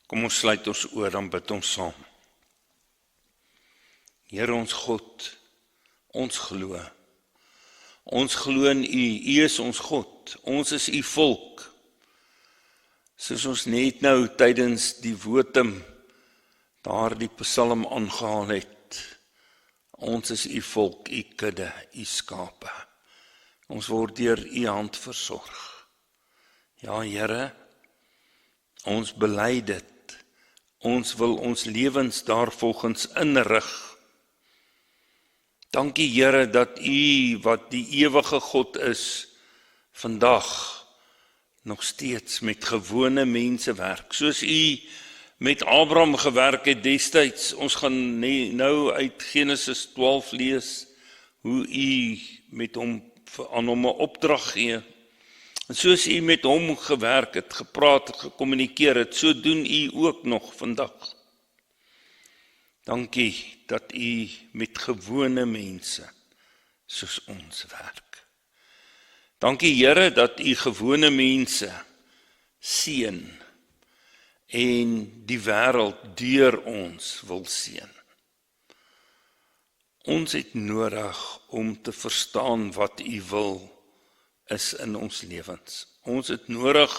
Kom ons sluit ons oor, dan bid ons saam. Here ons God, ons glo. Ons glo in U, U is ons God, ons is U volk. Soos ons net nou tydens die wotum daardie psalm aangehaal het. Ons is U volk, U kudde, U skape. Ons word deur U hand versorg. Ja, Here, ons bely dit. Ons wil ons lewens daarvolgens inrig. Dankie Here dat U wat die ewige God is, vandag nog steeds met gewone mense werk. Soos U met Abraham gewerk het destyds. Ons gaan nou uit Genesis 12 lees hoe U met hom aan hom 'n opdrag gee. En soos U met hom gewerk het, gepraat het, gekommunikeer het, so doen U ook nog vandag. Dankie dat U met gewone mense soos ons werk. Dankie Here dat U gewone mense seën en die wêreld deur ons wil seën. Ons het nodig om te verstaan wat U wil is in ons lewens. Ons het nodig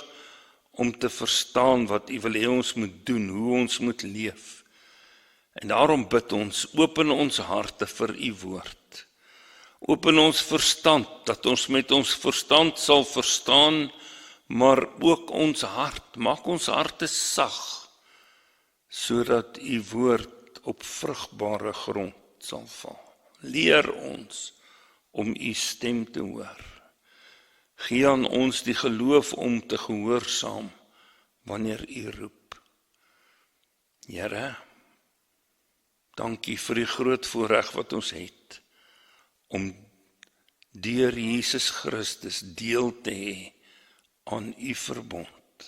om te verstaan wat U wil hê ons moet doen, hoe ons moet leef. En daarom bid ons, open ons harte vir U woord. Open ons verstand, dat ons met ons verstand sal verstaan, maar ook ons hart, maak ons harte sag, sodat U woord op vrugbare grond sal val. Leer ons om U stem te hoor. Gee aan ons die geloof om te gehoorsaam wanneer U roep. Here, dankie vir die groot voorreg wat ons het om deur Jesus Christus deel te hê aan U verbond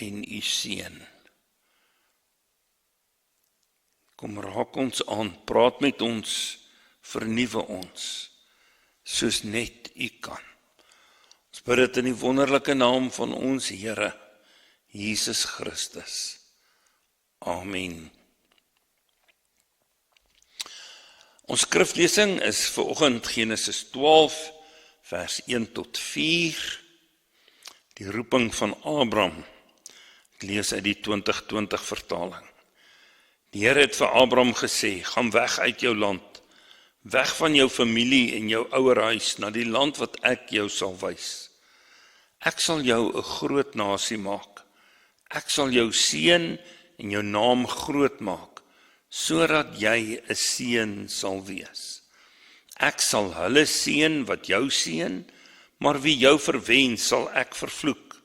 en U seën. Kom raak ons aan, praat met ons, vernuwe ons, soos net U kan. Ons bid dit in die wonderlike naam van ons Here, Jesus Christus. Amen. Ons skriflesing is vanoggend Genesis 12, vers 1 tot 4, die roeping van Abraham. Ek lees uit die 2020 vertaling. Die Here het vir Abraham gesê, gaan weg uit jou land, weg van jou familie en jou ouerhuis, na die land wat ek jou sal wys. Ek sal jou 'n groot nasie maak. Ek sal jou seën en jou naam groot maak, sodat jy 'n seën sal wees. Ek sal hulle seën wat jou seën, maar wie jou verwen sal ek vervloek.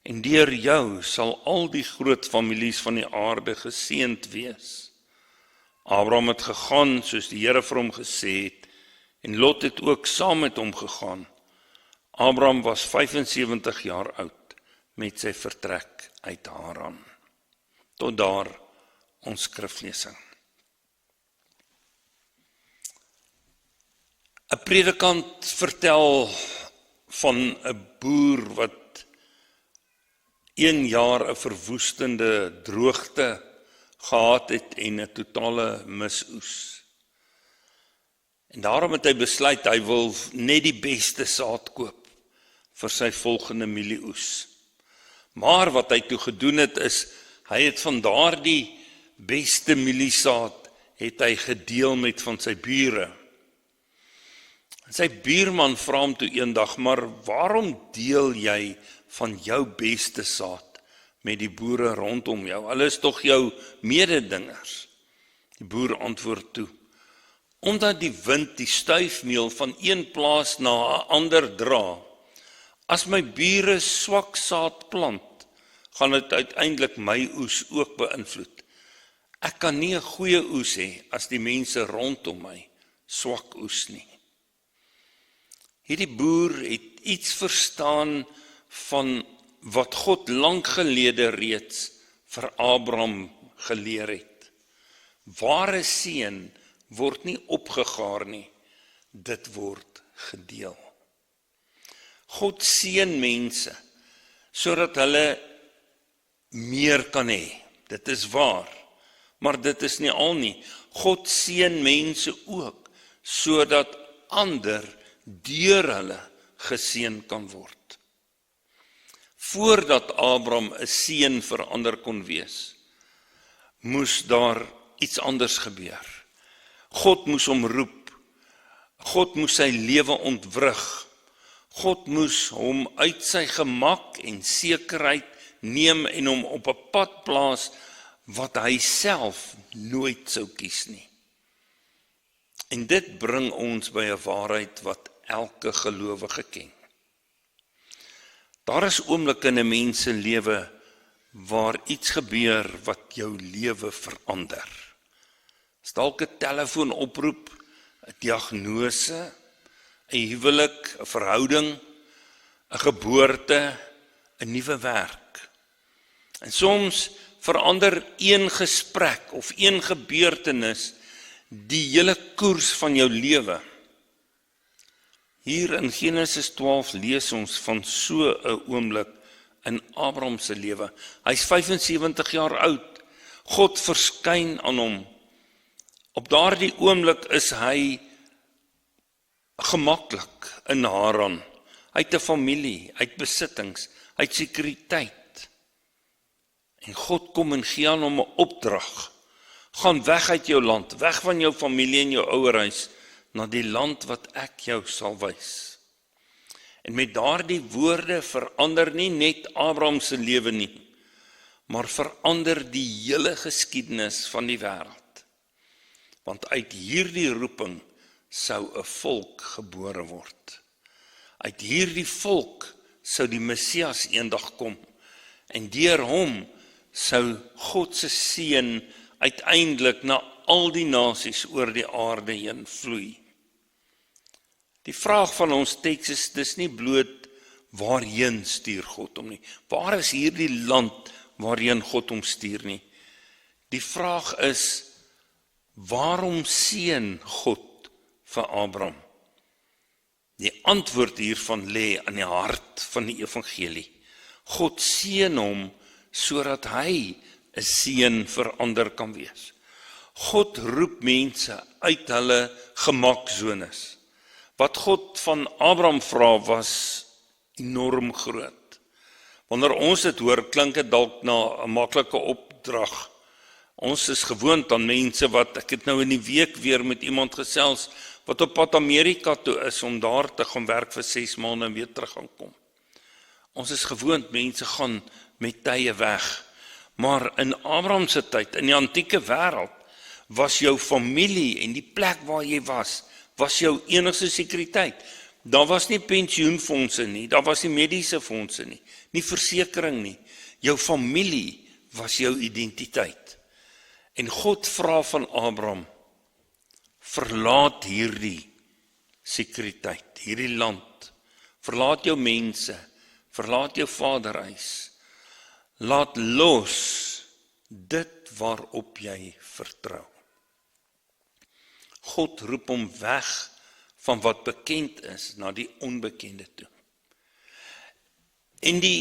En deur jou sal al die groot families van die aarde geseënd wees. Abraham het gegaan soos die Here vir hom gesê het, en Lot het ook saam met hom gegaan. Abraham was 75 jaar oud met sy vertrek uit Haran. Tot daar ons skriflesing. 'n Predikant vertel van 'n boer wat 1 jaar 'n verwoestende droogte gehad het en 'n totale misoes. En daarom het hy besluit, hy wil net die beste saad koop vir sy volgende mielieoes. Maar wat hy toe gedoen het is, hy het van daardie beste mieliesaad het hy gedeel met van sy bure. En sy buurman vra hom toe eendag, maar waarom deel jy van jou beste saad met die boere rondom jou? Hulle is tog jou mededingers. Die boer antwoord toe, omdat die wind die stuifmeel van een plaas na 'n ander dra. As my bure swak saad plant, gaan dit uiteindelik my oes ook beïnvloed. Ek kan nie 'n goeie oes hê as die mense rondom my swak oes nie. Hierdie boer het iets verstaan van wat God lank gelede reeds vir Abraham geleer het. Ware seën word nie opgegaar nie, dit word gedeel. God seën mense sodat hulle meer kan hê. Dit is waar. Maar dit is nie al nie. God seën mense ook, sodat ander deur hulle geseën kan word. Voordat Abraham 'n seën vir ander kon wees, moes daar iets anders gebeur. God moes hom roep. God moes sy lewe ontwrig. God moes hom uit sy gemak en sekerheid neem en hom op 'n pad plaas wat hy self nooit sou kies nie. En dit bring ons by 'n waarheid wat elke gelowige ken. Daar is oomblikke in 'n mens se lewe waar iets gebeur wat jou lewe verander. Is dalk 'n telefoonoproep, 'n diagnose, 'n huwelik, 'n verhouding, 'n geboorte, 'n nuwe werk. En soms verander een gesprek of een gebeurtenis die hele koers van jou lewe. Hier in Genesis 12 lees ons van so 'n oomblik in Abraham se lewe. Hy's 75 jaar oud. God verskyn aan hom. Op daardie oomblik is hy gemaklik in Haran. Hy het 'n familie, hy het besittings, hy het sekuriteit. En God kom en gee aan hom 'n opdrag. Gaan weg uit jou land, weg van jou familie en jou ouerhuis, na die land wat ek jou sal wys. En met daardie woorde verander nie net Abraham se lewe nie, maar verander die hele geskiedenis van die wêreld. Want uit hierdie roeping sou 'n volk gebore word. Uit hierdie volk sou die Messias eendag kom, en deur hom sou God se seën uiteindelik na al die nasies oor die aarde heen vloei. Die vraag van ons teks is, dis nie bloot waarheen stuur God hom nie. Waar is hierdie land waarheen God hom stuur nie? Die vraag is, waarom seën God vir Abraham? Die antwoord hiervan lê aan die hart van die evangelie. God seën hom sodat hy 'n seën vir ander kan wees. God roep mense uit hulle gemaksones. Wat God van Abraham vra was enorm groot. Wanneer ons dit hoor, klink dit dalk na 'n maklike opdrag. Ons is gewoond aan mense wat, ek het nou in die week weer met iemand gesels, wat op pad Amerika toe is, om daar te gaan werk vir 6 maande en weer terug gaan kom. Ons is gewoond, mense gaan met tye weg. Maar in Abraham se tyd, in die antieke wêreld, was jou familie en die plek waar jy was jou enigste sekuriteit. Daar was nie pensioenfondse nie, daar was nie mediese fondse nie, nie versekering nie. Jou familie was jou identiteit. En God vra van Abraham, verlaat hierdie sekuriteit, hierdie land, verlaat jou mense, verlaat jou vaderhuis, laat los dit waarop jy vertrou. God roep hom weg van wat bekend is na die onbekende toe. En die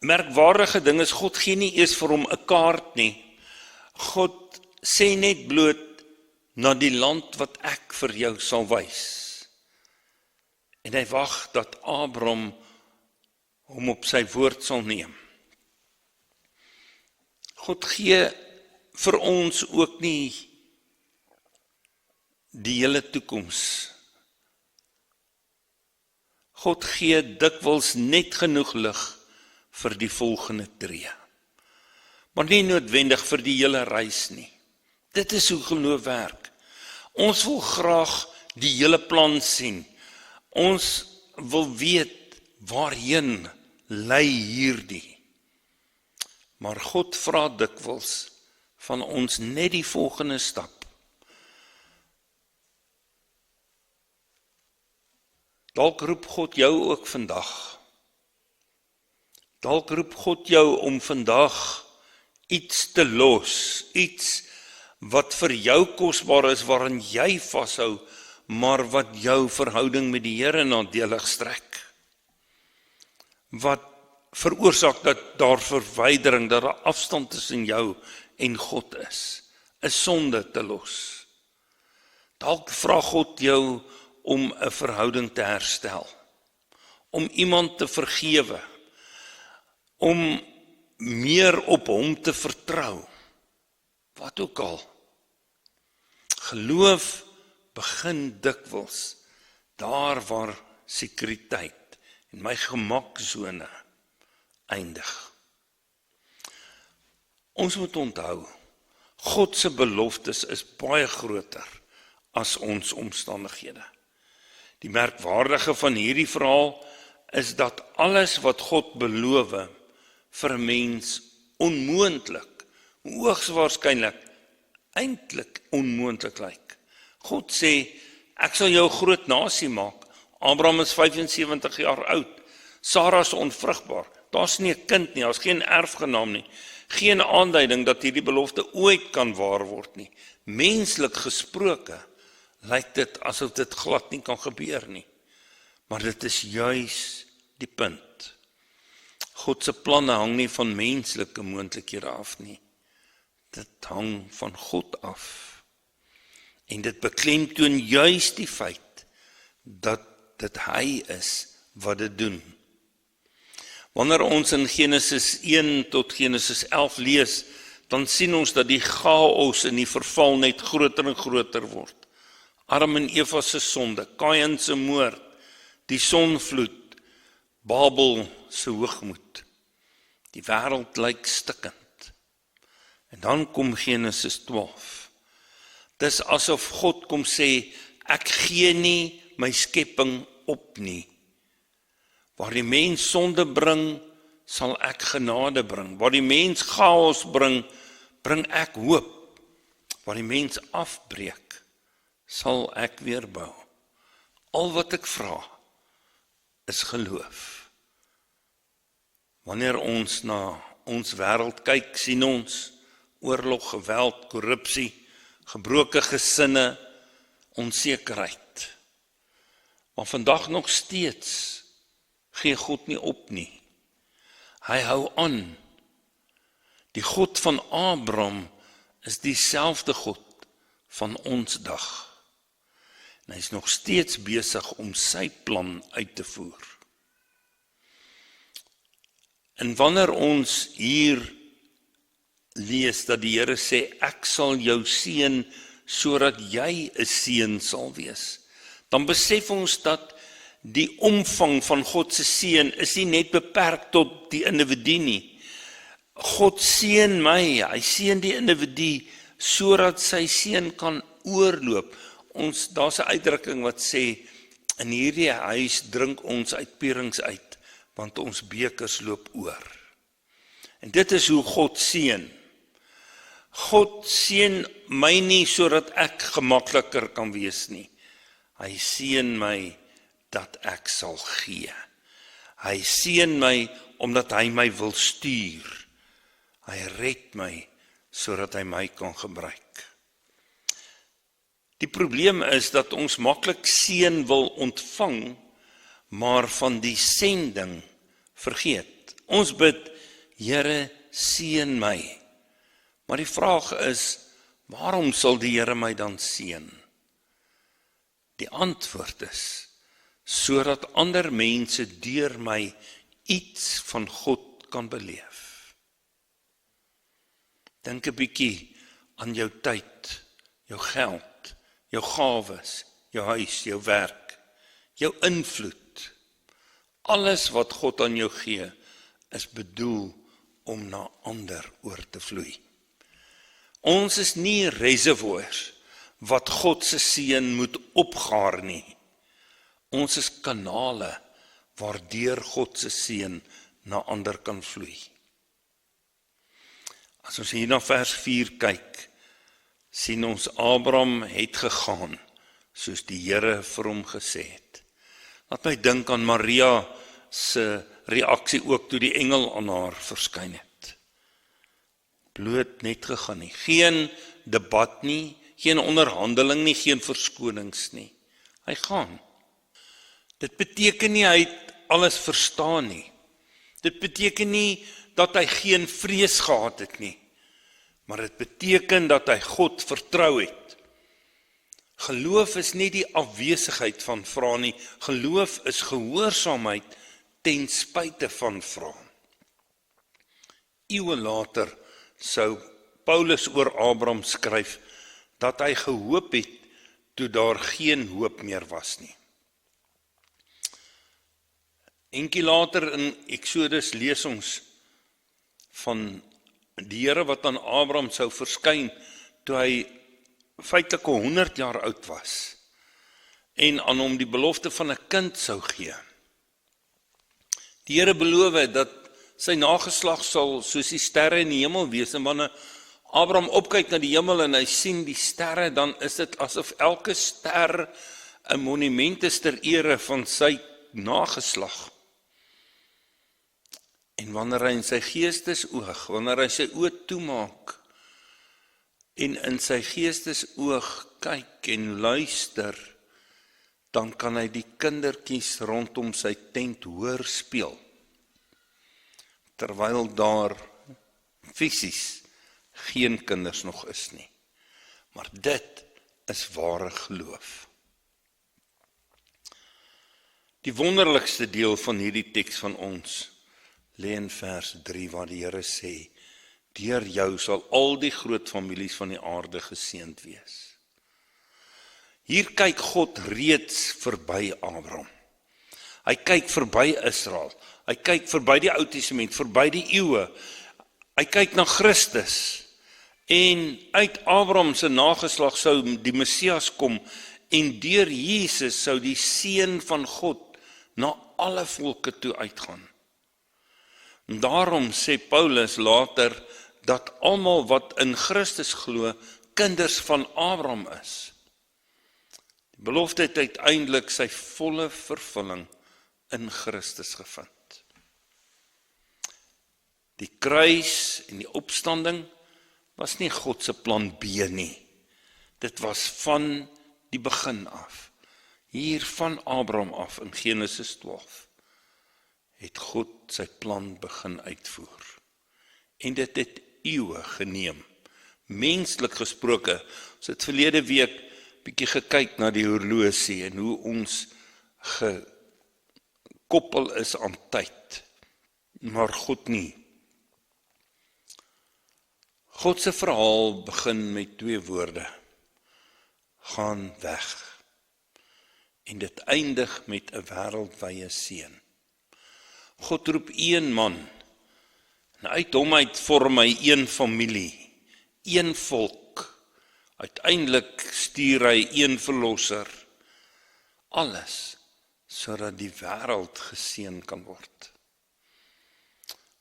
merkwaardige ding is, God gee nie eers vir hom 'n kaart nie. God sê net bloot, na die land wat ek vir jou sal wys. En hy wag dat Abraham hom op sy woord sal neem. God gee vir ons ook nie die hele toekoms. God gee dikwels net genoeg lig vir die volgende tree. Maar nie noodwendig vir die hele reis nie. Dit is hoe geloof werk. Ons wil graag die hele plan sien. Ons wil weet waarheen lei hierdie. Maar God vra dikwels van ons net die volgende stap. Dalk roep God jou ook vandag. Dalk roep God jou om vandag iets te los, iets wat vir jou kosbaar is, waarin jy vashou, maar wat jou verhouding met die Here nadelig strek. Wat veroorsaak dat daar verwydering, dat daar afstand tussen jou en God is sonde te los. Dalk vra God jou om 'n verhouding te herstel, om iemand te vergewe, om meer op hom te vertrou, wat ook al. Geloof begin dikwels daar waar sekuriteit en my gemaksone eindig. Ons moet onthou, God se beloftes is baie groter as ons omstandighede. Die merkwaardige van hierdie verhaal is dat alles wat God beloof vir 'n mens onmoontlik, hoogs waarskynlik eintlik onmoontlik lyk. God sê, ek sal jou 'n groot nasie maak. Abraham is 75 jaar oud. Sara is onvrugbaar. Daar's nie 'n kind nie, daar's geen erfgenaam nie. Geen aanduiding dat hierdie belofte ooit kan waar word nie. Menslik gesproke lyk dit asof dit glad nie kan gebeur nie. Maar dit is juis die punt. God se planne hang nie van menslike moontlikhede af nie. Dit hang van God af. En dit beklemtoon juis die feit dat dit hy is wat dit doen. Wanneer ons in Genesis 1 tot Genesis 11 lees, dan sien ons dat die chaos en die verval net groter en groter word. Adam en Eva se sonde, Kain se moord, die sonvloed, Babel se hoogmoed. Die wêreld lyk stikkend. En dan kom Genesis 12. Dis asof God kom sê, ek gee nie my skepping op nie. Waar die mens sonde bring, sal ek genade bring. Waar die mens chaos bring, bring ek hoop. Waar die mens afbreek, sal ek weer bou. Al wat ek vra, is geloof. Wanneer ons na ons wêreld kyk, sien ons oorlog, geweld, korrupsie, gebroke gesinne, onsekerheid. Maar vandag nog steeds gee God nie op nie. Hy hou aan. Die God van Abraham is dieselfde God van ons dag. En hy is nog steeds besig om sy plan uit te voer. En wanneer ons hier lees dat die Here sê, ek sal jou seën sodat jy 'n seën sal wees, dan besef ons dat die omvang van God se seën is nie net beperk tot die individu nie. God seën my, hy seën die individu sodat sy seën kan oorloop. Daar's 'n uitdrukking wat sê, in hierdie huis drink ons uit pierings uit, want ons bekers loop oor. En dit is hoe God seën. God seën my nie sodat ek gemakliker kan wees nie. Hy seën my dat ek sal gee. Hy seën my omdat hy my wil stuur. Hy red my sodat hy my kan gebruik. Die probleem is dat ons maklik seën wil ontvang, maar van die sending vergeet. Ons bid, Here, seën my. Maar die vraag is, waarom sal die Here my dan seën? Die antwoord is, sodat ander mense deur my iets van God kan beleef. Dink 'n bietjie aan jou tyd, jou geld, jou gawes, jou huis, jou werk, jou invloed. Alles wat God aan jou gee, is bedoel om na ander oor te vloei. Ons is nie reservoirs wat God se seën moet opgaar nie. Ons is kanale waardeur God se seën na ander kan vloei. As ons hier na vers 4 kyk, sien ons Abraham het gegaan soos die Here vir hom gesê het. Laat my dink aan Maria se reaksie ook toe die engel aan haar verskyn het. Bloot net gegaan nie, geen debat nie, geen onderhandeling nie, geen verskonings nie. Hy gaan. Dit beteken nie hy het alles verstaan nie. Dit beteken nie dat hy geen vrees gehad het nie, maar dit beteken dat hy God vertrou het. Geloof is nie die afwesigheid van vra nie, geloof is gehoorsaamheid ten spyte van vra. Eeue later sou Paulus oor Abraham skryf dat hy gehoop het toe daar geen hoop meer was nie. Enkie later in Exodus lees ons van die Here wat aan Abraham sou verskyn toe hy feitelik 100 jaar oud was en aan hom die belofte van 'n kind sou gee. Die Here beloof dat sy nageslag sal soos die sterre in die hemel wees, en wanneer Abraham opkyk na die hemel en hy sien die sterre, dan is dit asof elke ster 'n monument is ter ere van sy nageslag. En wanneer hy in sy geestesoog, wanneer hy sy oë toemaak en in sy geestesoog kyk en luister, dan kan hy die kindertjies rondom sy tent hoor speel, terwyl daar fisies geen kinders nog is nie. Maar dit is ware geloof. Die wonderlikste deel van hierdie teks van ons lê in vers 3 waar die Here sê, deur jou sal al die groot families van die aarde geseënd wees. Hier kyk God reeds verby Abraham. Hy kyk verby Israel. Hy kyk verby die Ou Testament, verby die eeue. Hy kyk na Christus. En uit Abraham se nageslag sou die Messias kom, en deur Jesus sou die seun van God na alle volke toe uitgaan. En daarom sê Paulus later dat almal wat in Christus glo, kinders van Abraham is. Die belofte het uiteindelik sy volle vervulling in Christus gevind. Die kruis en die opstanding was nie God se plan B nie. Dit was van die begin af. Hier van Abraham af in Genesis 12 het God sy plan begin uitvoer. En dit het eeue geneem. Menslik gesproke, ons het verlede week bietjie gekyk na die horlosie en hoe ons gekoppel is aan tyd, maar God nie. God se verhaal begin met 2 woorde, gaan weg. En dit eindig met 'n wêreldwye seën. God roep een man, en uit hom uit vorm hy een familie, een volk. Uiteindelik stuur hy een verlosser. Alles sodat die wêreld geseën kan word.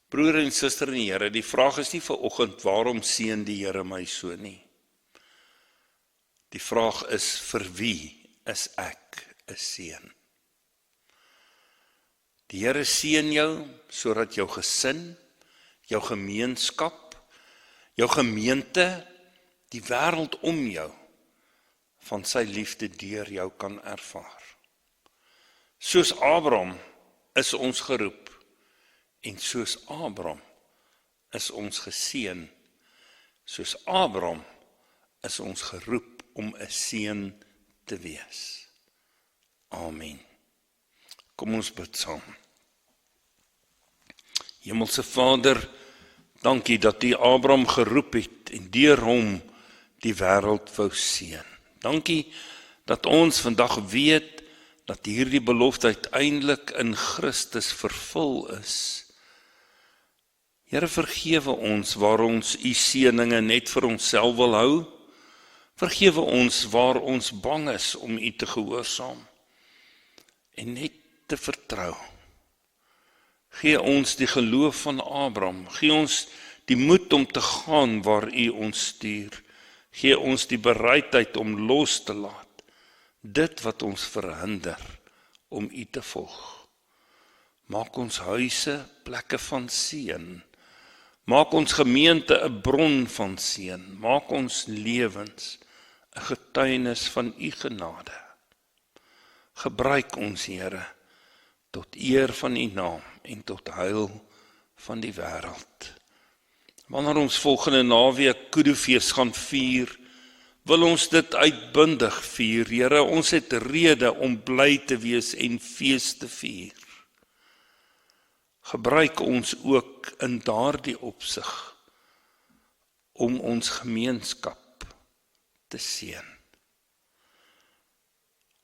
Broer en suster in die Here, die vraag is nie vanoggend waarom seën die Here my so nie. Die vraag is vir wie is ek 'n seën? Die Here seën jou sodat jou gesin, jou gemeenskap, jou gemeente, die wêreld om jou van sy liefde deur jou kan ervaar. Soos Abraham is ons geroep en soos Abraham is ons geseën. Soos Abraham is ons geroep om 'n seën te wees. Amen. Kom ons bid saam. Hemelse Vader, dankie dat U Abraham geroep het en deur hom die wêreld wou seën. Dankie dat ons vandag weet dat hierdie belofte uiteindelik in Christus vervul is. Here, vergewe ons waar ons U seëninge net vir onsself wil hou. Vergewe ons waar ons bang is om U te gehoorsaam en net te vertrou. Gee ons die geloof van Abraham, gee ons die moed om te gaan waar U ons stuur. Gee ons die bereidheid om los te laat dit wat ons verhinder om U te volg. Maak ons huise plekke van seën. Maak ons gemeente 'n bron van seën. Maak ons lewens 'n getuienis van U genade. Gebruik ons, Here, tot eer van U naam en tot heil van die wêreld. Wanneer ons volgende naweek Koedefees gaan vier, wil ons dit uitbundig vier. Here, ons het rede om bly te wees en fees te vier. Gebruik ons ook in daardie opsig om ons gemeenskap te seën.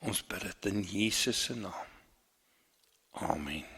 Ons bid dit in Jesus se naam. Amen.